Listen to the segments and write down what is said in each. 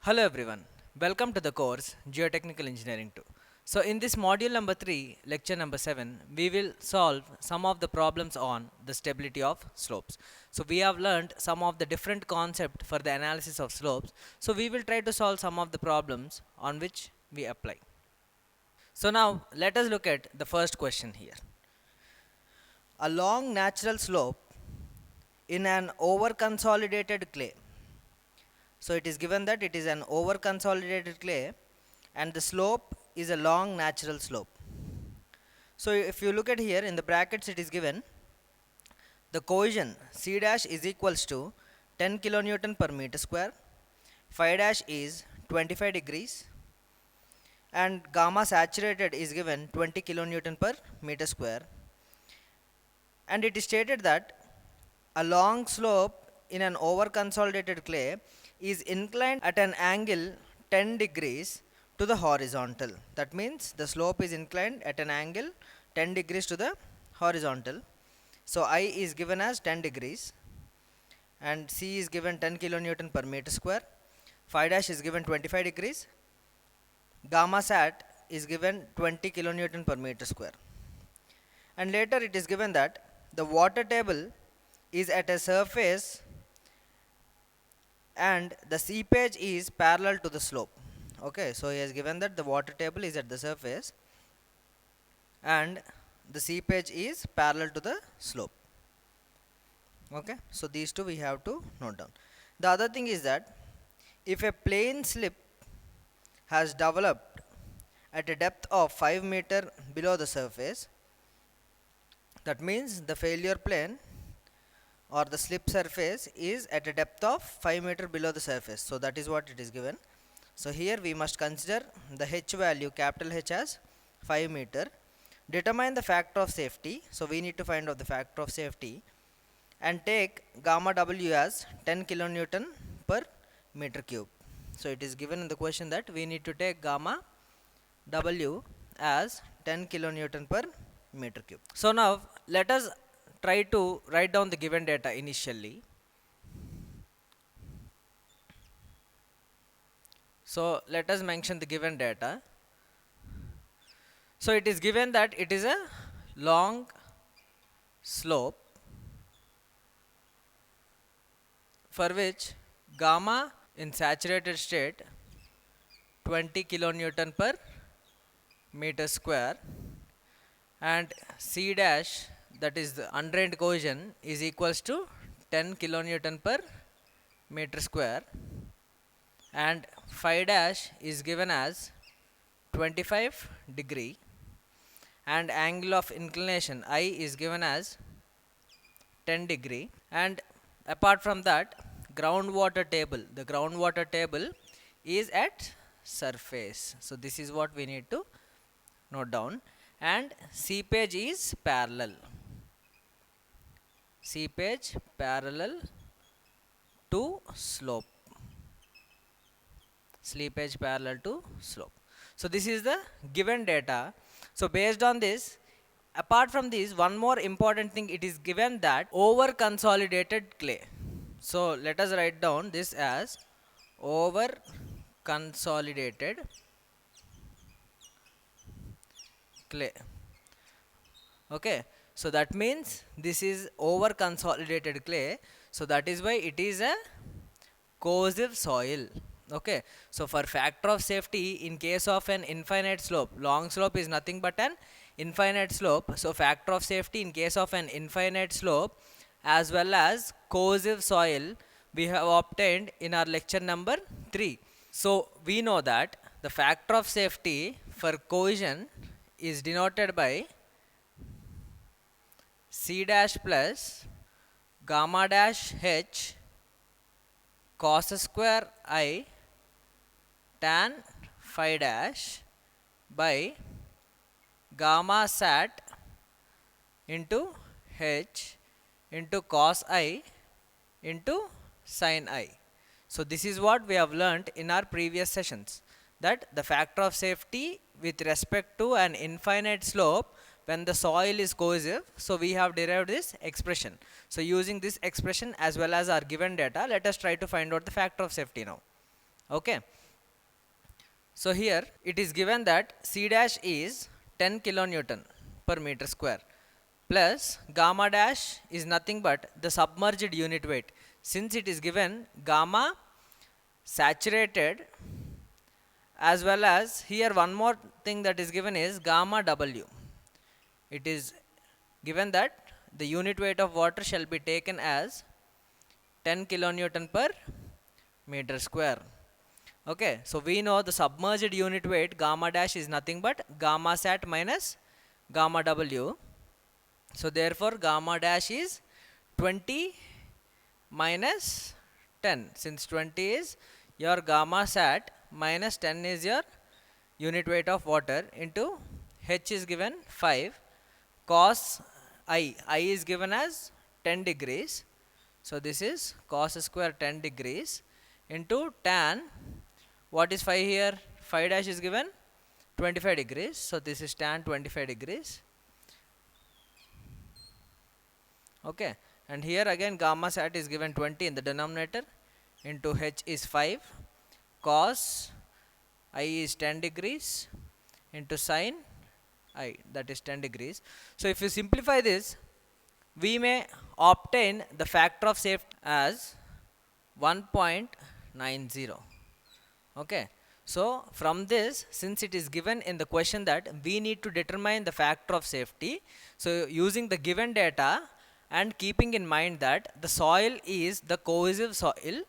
Hello everyone, welcome to the course Geotechnical Engineering 2. So in this module number 3, lecture number 7, we will solve some of the problems on the stability of slopes. So we have learned some of the different concepts for the analysis of slopes. So we will try to solve some of the problems on which we apply. So now let us look at the first question here. A long natural slope in an over consolidated clay. So it is given that it is an over consolidated clay and the slope is a long natural slope. So if you look at here in the brackets, it is given the cohesion C dash is equals to 10 kilonewton per meter square, phi dash is 25 degrees, and gamma saturated is given 20 kilonewton per meter square, and it is stated that a long slope in an over consolidated clay is inclined at an angle 10 degrees to the horizontal. That means the slope is inclined at an angle 10 degrees to the horizontal. So I is given as 10 degrees and C is given 10 kilonewton per meter square. Phi dash is given 25 degrees. Gamma sat is given 20 kilonewton per meter square. And later it is given that the water table is at a surface and the seepage is parallel to the slope. Okay, so he has given that the water table is at the surface and the seepage is parallel to the slope. Okay, so these two we have to note down. The other thing is that if a plane slip has developed at a depth of 5 meter below the surface, that means the failure plane or the slip surface is at a depth of 5 meter below the surface. So that is what it is given. So here we must consider the H value, capital H, as 5 meter. Determine the factor of safety. So we need to find out the factor of safety and take gamma W as 10 kilonewton per meter cube. So it is given in the question that we need to take gamma W as 10 kilonewton per meter cube. So now let us try to write down the given data initially. So let us mention the given data. So it is given that it is a long slope for which gamma in saturated state 20 kilonewton per meter square and C dash, that is the undrained cohesion, is equals to 10 kilonewton per meter square and phi dash is given as 25 degree and angle of inclination I is given as 10 degree, and apart from that groundwater table, the groundwater table is at surface. So this is what we need to note down, and seepage is parallel, seepage parallel to slope, seepage parallel to slope. So this is the given data. So based on this, apart from this, one more important thing, it is given that over consolidated clay. So let us write down this as over consolidated clay. Okay, so that means this is over consolidated clay, so that is why it is a corrosive soil. Okay, so for factor of safety in case of an infinite slope, long slope is nothing but an infinite slope. So factor of safety in case of an infinite slope as well as corrosive soil we have obtained in our lecture number 3. So we know that the factor of safety for cohesion is denoted by C dash plus gamma dash H cos square I tan phi dash by gamma sat into H into cos I into sin I. So this is what we have learnt in our previous sessions, that the factor of safety with respect to an infinite slope when the soil is cohesive. So we have derived this expression. So using this expression as well as our given data, let us try to find out the factor of safety now. Okay, so here it is given that C dash is 10 kilonewton per meter square plus gamma dash is nothing but the submerged unit weight. Since it is given gamma saturated, as well as here one more thing that is given is gamma W. It is given that the unit weight of water shall be taken as 10 kilonewton per meter square. Okay, so we know the submerged unit weight gamma dash is nothing but gamma sat minus gamma W. So therefore gamma dash is 20 minus 10. Since 20 is your gamma sat minus 10 is your unit weight of water into H is given 5 cos I is given as 10 degrees. So this is cos square 10 degrees into tan. What is 5 here? 5 dash is given 25 degrees. So this is tan 25 degrees. Okay, and here again gamma sat is given 20 in the denominator into H is 5 cos I is 10 degrees into sin I, that is 10 degrees. So if you simplify this, we may obtain the factor of safety as 1.90. Okay, so from this, since it is given in the question that we need to determine the factor of safety, so using the given data and keeping in mind that the soil is the cohesive soil,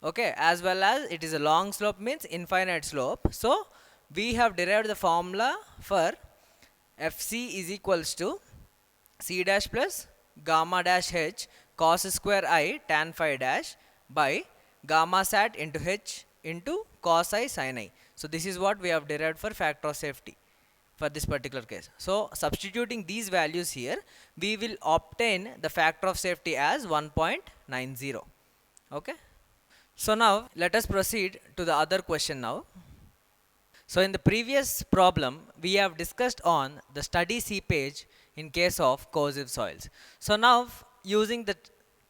okay, as well as it is a long slope means infinite slope, so we have derived the formula for Fc is equals to C dash plus gamma dash H cos square I tan phi dash by gamma sat into H into cos I sin I. So this is what we have derived for factor of safety for this particular case. So substituting these values here, we will obtain the factor of safety as 1.90. Okay. So now let us proceed to the other question now. So in the previous problem, we have discussed on the study seepage in case of cohesive soils. So now using the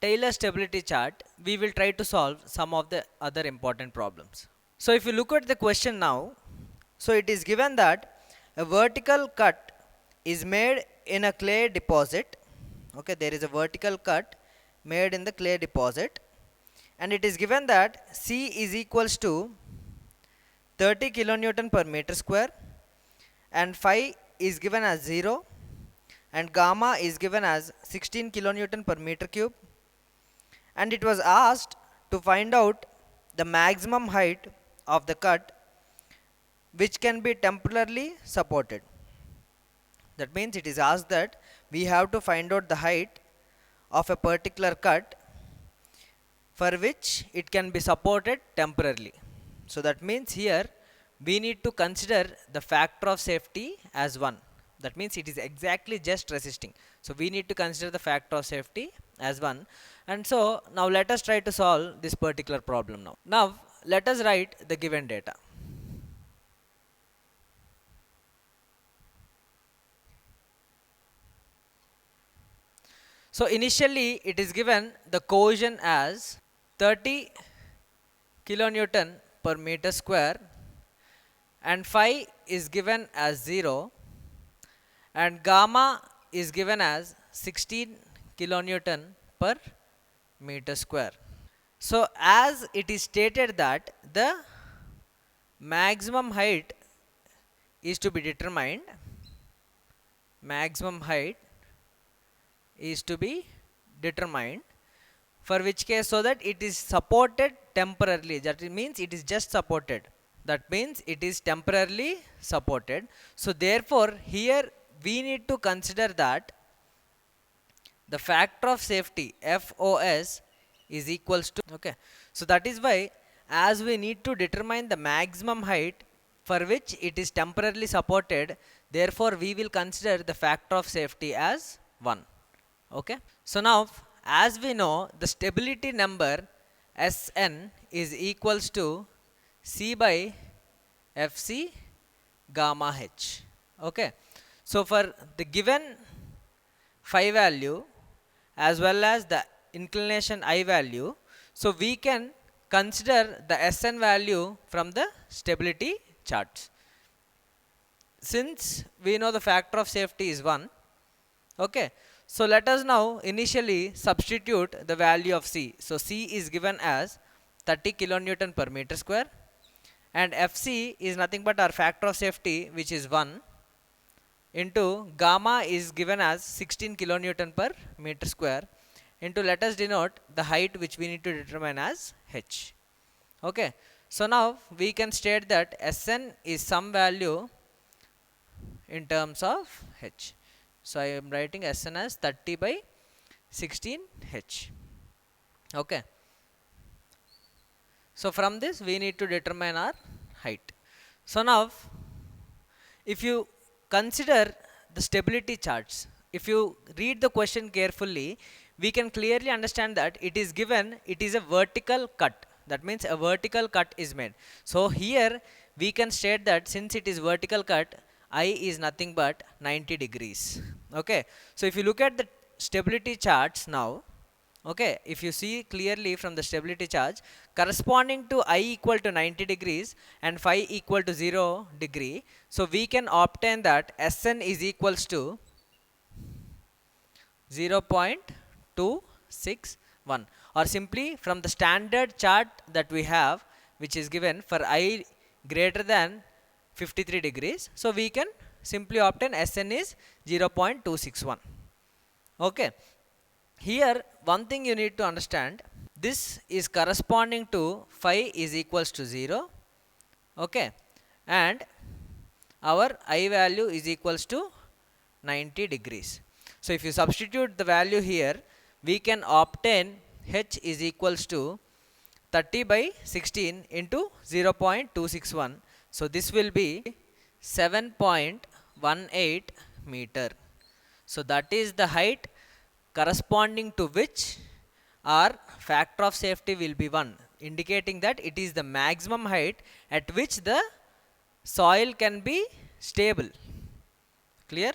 Taylor stability chart, we will try to solve some of the other important problems. So if you look at the question now, so it is given that a vertical cut is made in a clay deposit. Okay, there is a vertical cut made in the clay deposit, and it is given that C is equals to 30 kilonewton per meter square and phi is given as 0 and gamma is given as 16 kilonewton per meter cube, and it was asked to find out the maximum height of the cut which can be temporarily supported. That means it is asked that we have to find out the height of a particular cut for which it can be supported temporarily. So that means here we need to consider the factor of safety as 1. That means it is exactly just resisting. So we need to consider the factor of safety as 1. And so now let us try to solve this particular problem now. Now let us write the given data. So initially it is given the cohesion as 30 kilonewton per meter square and phi is given as 0 and gamma is given as 16 kilonewton per meter square. So as it is stated that the maximum height is to be determined, maximum height is to be determined, for which case so that it is supported temporarily, that means it is just supported, that means it is temporarily supported. So therefore here we need to consider that the factor of safety FOS is equals to, okay, so that is why as we need to determine the maximum height for which it is temporarily supported, therefore we will consider the factor of safety as 1. Okay, so now as we know the stability number Sn is equals to C by Fc gamma H. Okay, so for the given phi value as well as the inclination I value, so we can consider the SN value from the stability charts. Since we know the factor of safety is 1, okay, so let us now initially substitute the value of C. So C is given as 30 kilonewton per meter square, and FC is nothing but our factor of safety, which is 1, into gamma is given as 16 kilonewton per meter square, into, let us denote the height which we need to determine as h. Okay, so now we can state that Sn is some value in terms of h. So I am writing Sn as 30 by 16 h. Okay, so from this we need to determine our height. So now if you consider the stability charts, if you read the question carefully, we can clearly understand that it is given, it is a vertical cut. That means a vertical cut is made. So here we can state that since it is vertical cut, I is nothing but 90 degrees. Okay, so if you look at the stability charts now, okay, if you see clearly from the stability charge, corresponding to I equal to 90 degrees and phi equal to 0 degree, so we can obtain that Sn is equals to 0.261, or simply from the standard chart that we have, which is given for I greater than 53 degrees, so we can simply obtain Sn is 0.261. Okay, here one thing you need to understand, this is corresponding to phi is equals to 0, okay, and our I value is equals to 90 degrees. So if you substitute the value here, we can obtain h is equals to 30 by 16 into 0.261. So this will be 7.18 meter. So that is the height corresponding to which our factor of safety will be 1, indicating that it is the maximum height at which the soil can be stable. Clear?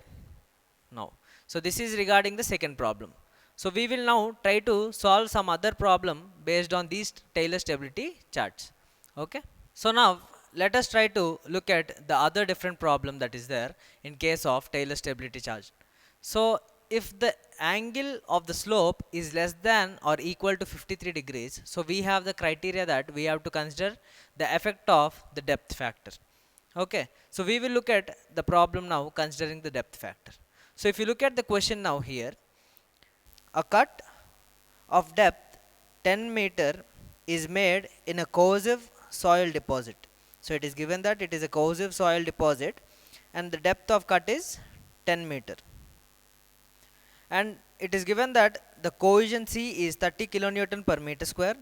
Now, so this is regarding the second problem. So we will now try to solve some other problem based on these Taylor stability charts. Okay, so now let us try to look at the other different problem that is there in case of Taylor stability chart. So if the angle of the slope is less than or equal to 53 degrees, so we have the criteria that we have to consider the effect of the depth factor. Okay, so we will look at the problem now considering the depth factor. So if you look at the question now here, a cut of depth 10 meter is made in a corrosive soil deposit. So it is given that it is a corrosive soil deposit and the depth of cut is 10 meter. And it is given that the cohesion C is 30 kilonewton per meter square,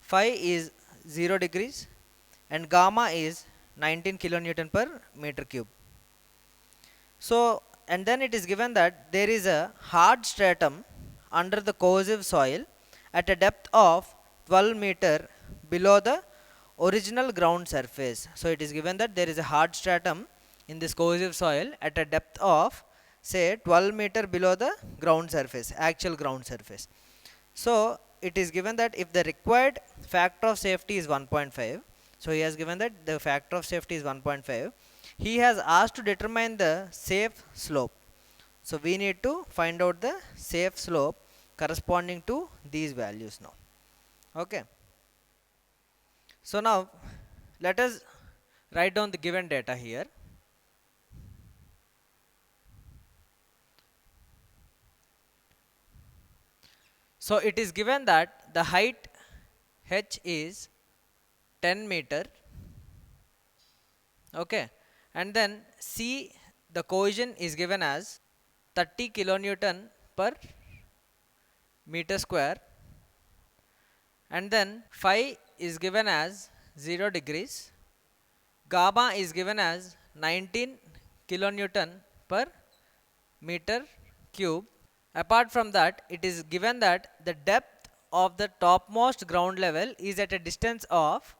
phi is 0 degrees, and gamma is 19 kilonewton per meter cube. So, and then it is given that there is a hard stratum under the corrosive soil at a depth of 12 meter below the original ground surface. So it is given that there is a hard stratum in this corrosive soil at a depth of say 12 meter below the ground surface, actual ground surface. So it is given that if the required factor of safety is 1.5, so he has given that the factor of safety is 1.5, he has asked to determine the safe slope. So we need to find out the safe slope corresponding to these values now. Okay, so now let us write down the given data here. So it is given that the height h is 10 meter, okay, and then C, the cohesion is given as 30 kilonewton per meter square, and then phi is given as 0 degrees, gamma is given as 19 kilonewton per meter cube. Apart from that, it is given that the depth of the topmost ground level is at a distance of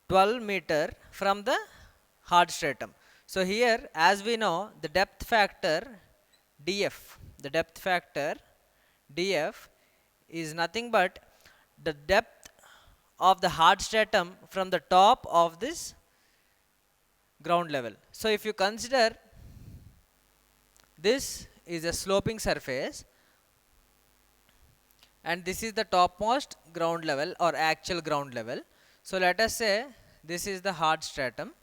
12 meter from the hard stratum. So here, as we know, the depth factor df, the depth factor df is nothing but the depth of the hard stratum from the top of this ground level. So if you consider this is a sloping surface and this is the topmost ground level or actual ground level. So let us say this is the hard stratum.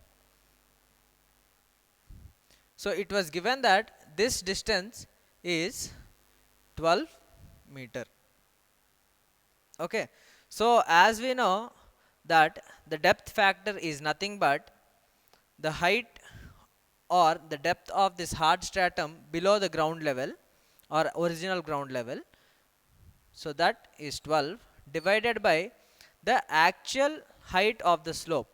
So it was given that this distance is 12 meter. Okay. So as we know that the depth factor is nothing but the height or the depth of this hard stratum below the ground level or original ground level. So that is 12 divided by the actual height of the slope.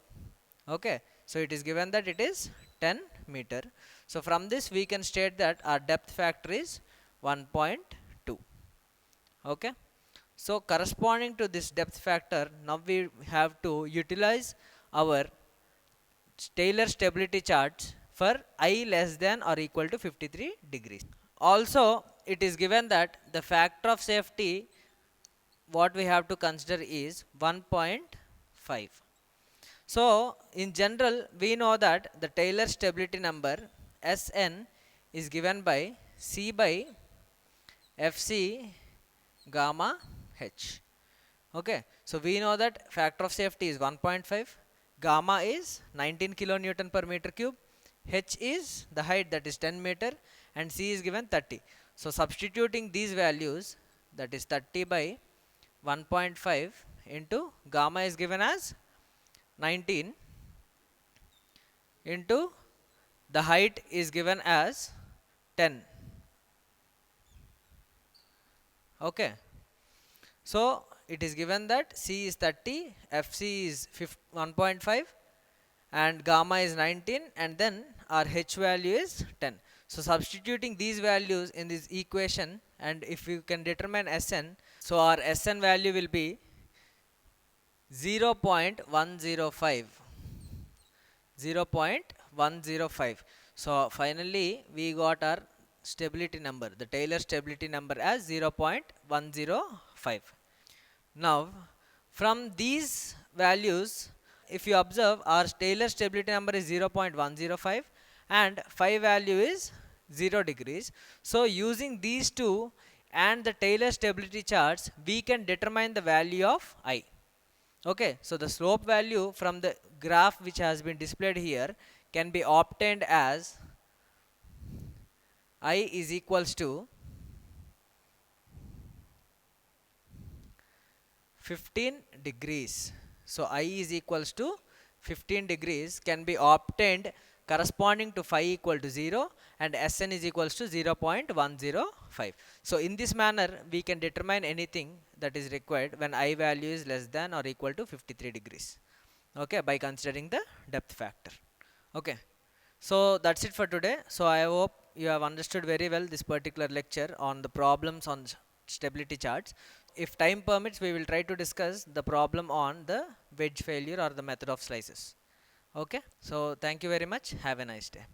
Okay. So it is given that it is 10 meter. So from this we can state that our depth factor is 1.2. Okay. So corresponding to this depth factor, now we have to utilize our Taylor stability charts for I less than or equal to 53 degrees. Also, it is given that the factor of safety what we have to consider is 1.5. So, in general, we know that the Taylor stability number Sn is given by C by Fc gamma h. Okay. So, we know that factor of safety is 1.5, gamma is 19 kilonewton per meter cube, h is the height that is 10 meter and c is given 30. So, substituting these values, that is 30 by 1.5 into gamma is given as 19 into the height is given as 10. Okay. So it is given that C is 30, Fc is 1.5 and gamma is 19 and then our H value is 10. So substituting these values in this equation and if you can determine Sn, so our Sn value will be 0.105. 0.105. So finally we got our stability number, the Taylor stability number as 0.105. Now from these values, if you observe, our Taylor stability number is 0.105 and phi value is 0 degrees. So using these two and the Taylor stability charts, we can determine the value of I. Okay, so the slope value from the graph which has been displayed here can be obtained as I is equals to 15 degrees. So I is equals to 15 degrees can be obtained corresponding to phi equal to 0 and Sn is equals to 0.105. So in this manner we can determine anything that is required when I value is less than or equal to 53 degrees. Okay, by considering the depth factor. Okay, so that's it for today. So I hope you have understood very well this particular lecture on the problems on stability charts. If time permits, we will try to discuss the problem on the wedge failure or the method of slices. Okay, so thank you very much. Have a nice day.